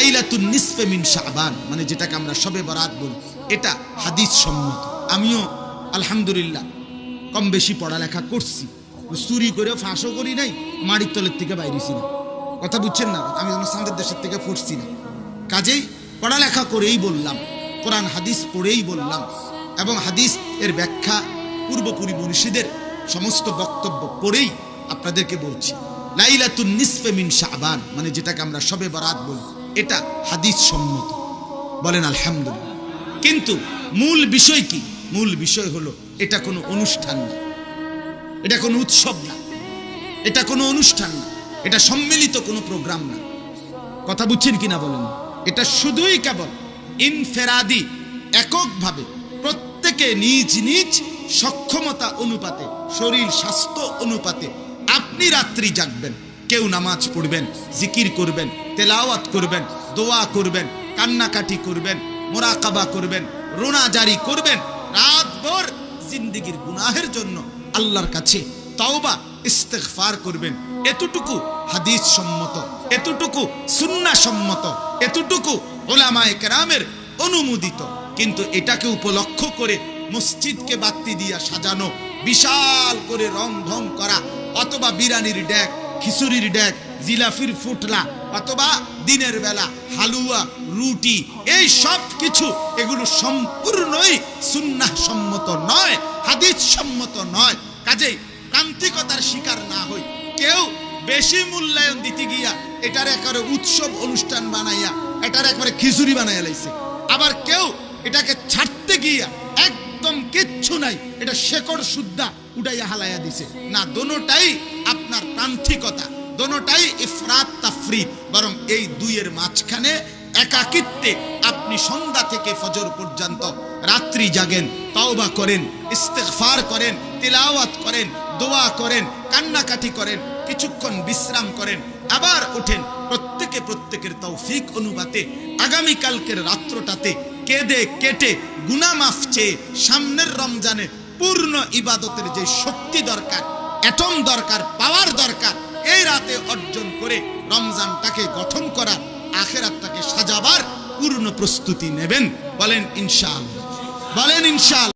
লাইলাতুন নিসফে মিন শাবান, মানে যেটাকে আমরা শবে বরাত বলি, এটা হাদিস সম্মত। আমিও আলহামদুলিল্লাহ কম বেশি পড়ালেখা করছি, চুরি করে ফাঁসও করি নাই, মাড়ির তলের থেকে বাইরেছি না। কথা বুঝছেন না? আমি চাঁদের দেশের থেকে পড়ছি না। কাজেই পড়ালেখা করেই বললাম, কোরআন হাদিস পড়েই বললাম, এবং হাদিস এর ব্যাখ্যা পূর্বপুরি মুর্শিদের সমস্ত বক্তব্য পড়েই আপনাদেরকে বলছি। লাইলাতুন নিসফে মিন শাবান, মানে যেটাকে আমরা শবে বরাত বলি, এটা হাদিস সম্মত। বলেন আলহামদুলিল্লাহ। কিন্তু মূল বিষয় কি? মূল বিষয় হলো এটা কোনো অনুষ্ঠান না, এটা কোনো উৎসব না, এটা কোনো অনুষ্ঠান না, এটা সম্মিলিত কোনো প্রোগ্রাম না। কথা বুঝছেন কিনা বলেন? এটা শুধুই কেবল ইনফেরাদি, এককভাবে প্রত্যেকে নিজ নিজ সক্ষমতা অনুপাতে, শরীর স্বাস্থ্য অনুপাতে আপনি রাত্রি জাগবেন, কেউ নামাজ পড়বেন, জিকির করবেন, তেলাওয়াত করবেন, দোয়া করবেন, কান্নাকাটি করবেন, মোরাকাবা করবেন, রোনাজারি করবেন, রাতভর জিন্দেগির গুনাহের জন্য আল্লাহর কাছে তওবা ইস্তেগফার করবেন। এতটুকু হাদিস সম্মত, এতটুকু সুন্নাহ সম্মত, এতটুকু উলামায়ে কেরামের অনুমোদিত। কিন্তু এটাকে উপলক্ষ করে মসজিদকে বাতি দিয়া সাজানো, বিশাল করে রং ঢং করা, অথবা বিরানির ডেক, খিচুড়ির ডেক, জিলাফির ফুটলা, অথবা দিনের বেলা হালুয়া, রুটি, এই সব কিছু এগুলো সম্পূর্ণই সুন্নাহ সম্মত নয়, হাদিস সম্মত নয়। কাজেই প্রান্তিকতার শিকার না হই। কেউ বেশি মূল্যায়ন দিতে গিয়া এটার একেবারে উৎসব অনুষ্ঠান বানাইয়া এটার একবারে খিচুড়ি বানাইয়া লাইছে, আবার কেউ এটাকে ছাড়তে গিয়া একদম কিচ্ছু নাই, এটা শেকড় সুদ্ধা উঠাইয়া হালাইয়া দিছে না। দোনোটাই আপনার প্রান্তিকতা, দোনোটাই ইফরাত তাফরিদ। বরং এই দুইয়ের মাঝখানে একাকিত্বে আপনি সন্ধ্যা থেকে ফজর পর্যন্ত রাত্রি জাগেন, তওবা করেন, ইস্তেগফার করেন, তিলাওয়াত করেন, দোয়া করেন, কান্নাকাটি করেন, কিছুক্ষণ বিশ্রাম করেন, আবার ওঠেন। প্রত্যেকে প্রত্যেকের তৌফিক অনুপাতে আগামীকালকের রাত্রটাতে কেঁদে কেটে গুনাহ মাফ চেয়ে সামনের রমজানে পূর্ণ ইবাদতের যে শক্তি দরকার, অ্যাটম দরকার, পাওয়ার দরকার, এই রাতে অর্জন করে রমজানটাকে গঠন করার, আখিরাতটাকে সাজাবার পূর্ণ প্রস্তুতি নেবেন। বলেন ইনশাআল্লাহ, বলেন ইনশাআল্লাহ।